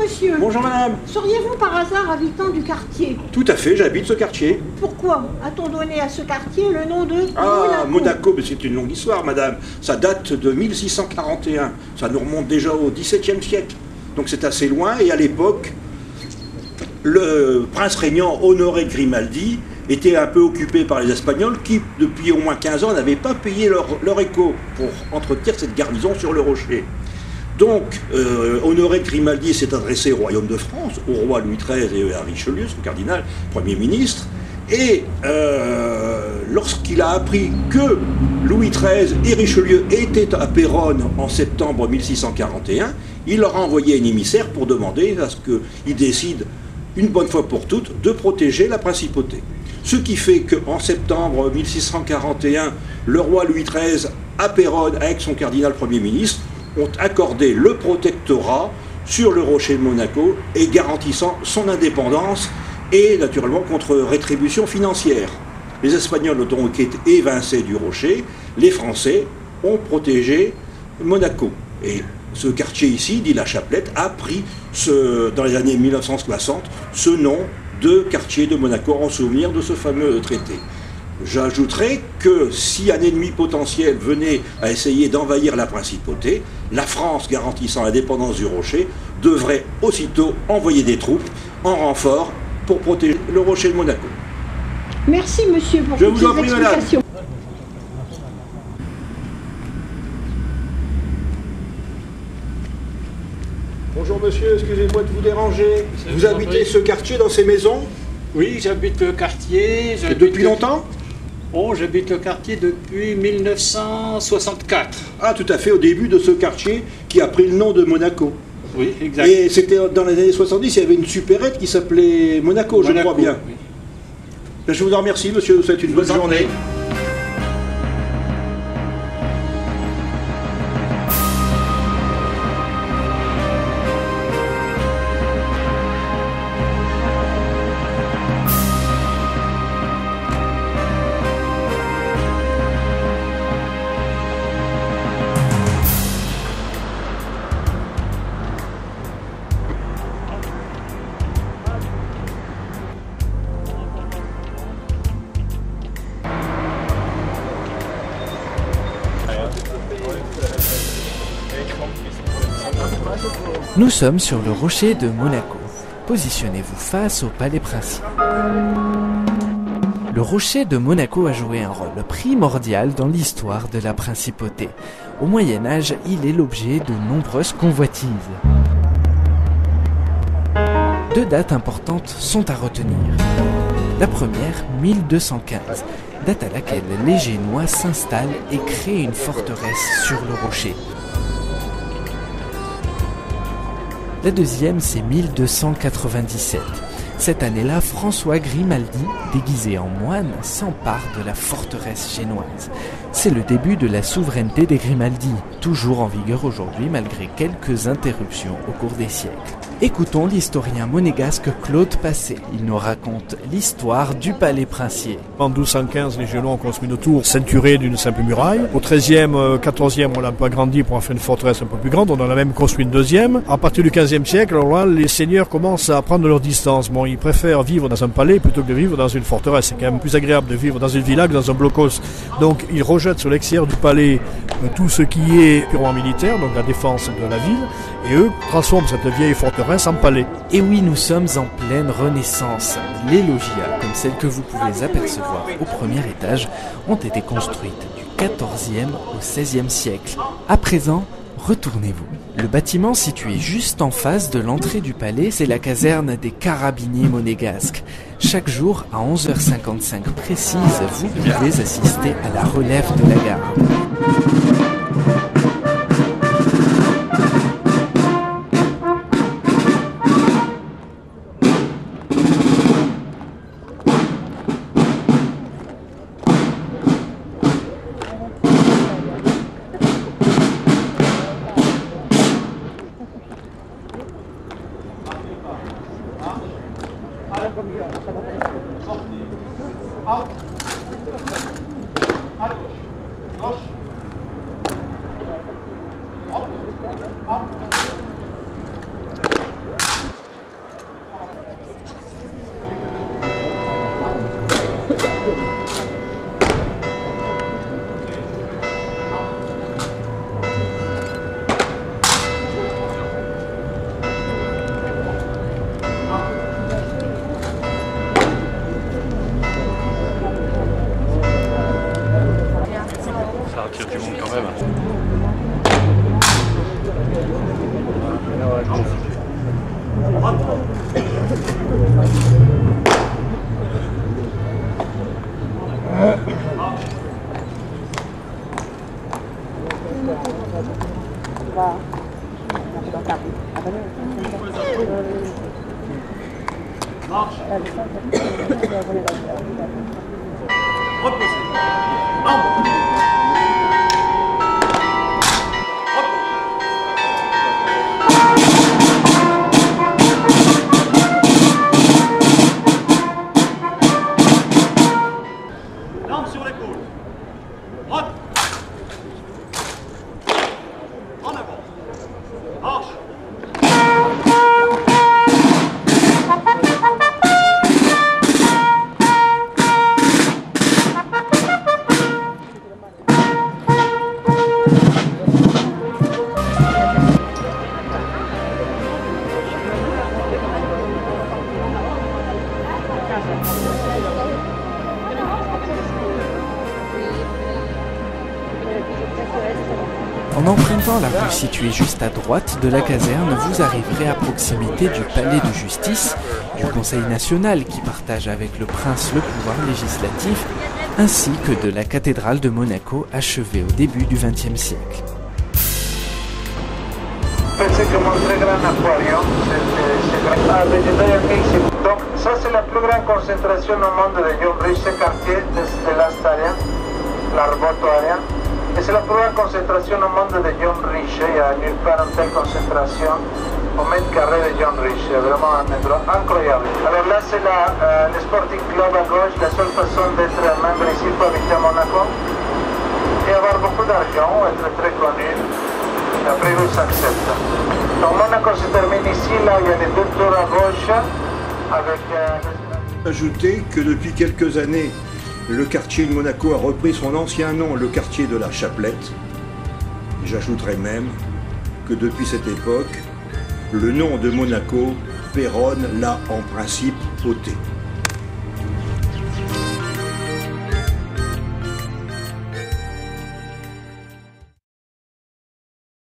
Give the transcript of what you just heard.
monsieur. Bonjour madame. Seriez-vous par hasard habitant du quartier? Tout à fait, j'habite ce quartier. Pourquoi a-t-on donné à ce quartier le nom de Monaco, mais c'est une longue histoire madame. Ça date de 1641. Ça nous remonte déjà au XVIIe siècle. Donc c'est assez loin et à l'époque, le prince régnant Honoré de Grimaldi était un peu occupé par les Espagnols qui, depuis au moins 15 ans, n'avaient pas payé leur éco pour entretenir cette garnison sur le rocher. Donc, Honoré de Grimaldi s'est adressé au royaume de France, au roi Louis XIII et à Richelieu, son cardinal, Premier ministre, et lorsqu'il a appris que Louis XIII et Richelieu étaient à Péronne en septembre 1641, il leur a envoyé un émissaire pour demander à ce qu'ils décident, une bonne fois pour toutes, de protéger la principauté. Ce qui fait qu'en septembre 1641, le roi Louis XIII, à Péronne, avec son cardinal Premier ministre, ont accordé le protectorat sur le rocher de Monaco et garantissant son indépendance et naturellement contre rétribution financière. Les Espagnols ont donc été évincés du rocher, les Français ont protégé Monaco. Et ce quartier ici, dit La Chaplette, a pris, dans les années 1960, ce nom de quartier de Monaco en souvenir de ce fameux traité. J'ajouterai que si un ennemi potentiel venait à essayer d'envahir la principauté, la France, garantissant l'indépendance du rocher, devrait aussitôt envoyer des troupes en renfort pour protéger le rocher de Monaco. Merci monsieur pour toutes ces explications. Bonjour monsieur, excusez-moi de vous déranger. Vous habitez ce quartier dans ces maisons? Oui, j'habite le quartier. Et depuis longtemps? Oh, j'habite le quartier depuis 1964. Ah, tout à fait, au début de ce quartier qui a pris le nom de Monaco. Oui, exact. Et c'était dans les années 70, il y avait une supérette qui s'appelait Monaco, je crois bien. Oui. Je vous en remercie, monsieur, vous souhaite une bonne journée. Nous sommes sur le rocher de Monaco. Positionnez-vous face au palais principal. Le rocher de Monaco a joué un rôle primordial dans l'histoire de la principauté. Au Moyen-Âge, il est l'objet de nombreuses convoitises. Deux dates importantes sont à retenir. La première, 1215, date à laquelle les Génois s'installent et créent une forteresse sur le rocher. La deuxième, c'est 1297. Cette année-là, François Grimaldi, déguisé en moine, s'empare de la forteresse génoise. C'est le début de la souveraineté des Grimaldi, toujours en vigueur aujourd'hui malgré quelques interruptions au cours des siècles. Écoutons l'historien monégasque Claude Passé. Il nous raconte l'histoire du palais princier. En 1215, les Génois ont construit une tour ceinturée d'une simple muraille. Au XIIIe, XIVe, on l'a un peu agrandi pour en faire une forteresse un peu plus grande. On en a même construit une deuxième. À partir du XVe siècle, alors là, les seigneurs commencent à prendre leur distance. Bon, ils préfèrent vivre dans un palais plutôt que de vivre dans une forteresse. C'est quand même plus agréable de vivre dans une villa que dans un blocos. Donc, ils rejettent sur l'extérieur du palais tout ce qui est purement militaire, donc la défense de la ville, et eux transforment cette vieille forteresse en palais. Et oui, nous sommes en pleine renaissance. Les loggias, comme celles que vous pouvez apercevoir au premier étage, ont été construites du XIVe au XVIe siècle. À présent, retournez-vous. Le bâtiment situé juste en face de l'entrée du palais, c'est la caserne des carabiniers monégasques. Chaque jour, à 11h55 précise, vous pouvez assister à la relève de la garde. Ça attire du monde quand même. L'arme sur l'épaule. Droite. En avant. Marche. En empruntant la rue située juste à droite de la caserne, vous arriverez à proximité du palais de justice, du Conseil national qui partage avec le prince le pouvoir législatif, ainsi que de la cathédrale de Monaco achevée au début du XXe siècle. C'est comme un très grand aquarium, donc ça c'est la plus grande concentration au monde de John Rich, ce quartier de last area, l'Arboto area, et c'est la plus grande concentration au monde de John Rich, il y a nulle part une telle concentration au mètre carré de John Rich, c'est vraiment un endroit incroyable. Alors là c'est le Sporting Club à gauche, la seule façon d'être membre ici pour habiter à Monaco, et avoir beaucoup d'argent, être très connu. Après, il s'accepte. Donc Monaco se termine ici, là il y a les deux tours à gauche avec... Ajouter que depuis quelques années, le quartier de Monaco a repris son ancien nom, le quartier de la Chapelette. J'ajouterai même que depuis cette époque, le nom de Monaco Péronne l'a en principe ôté.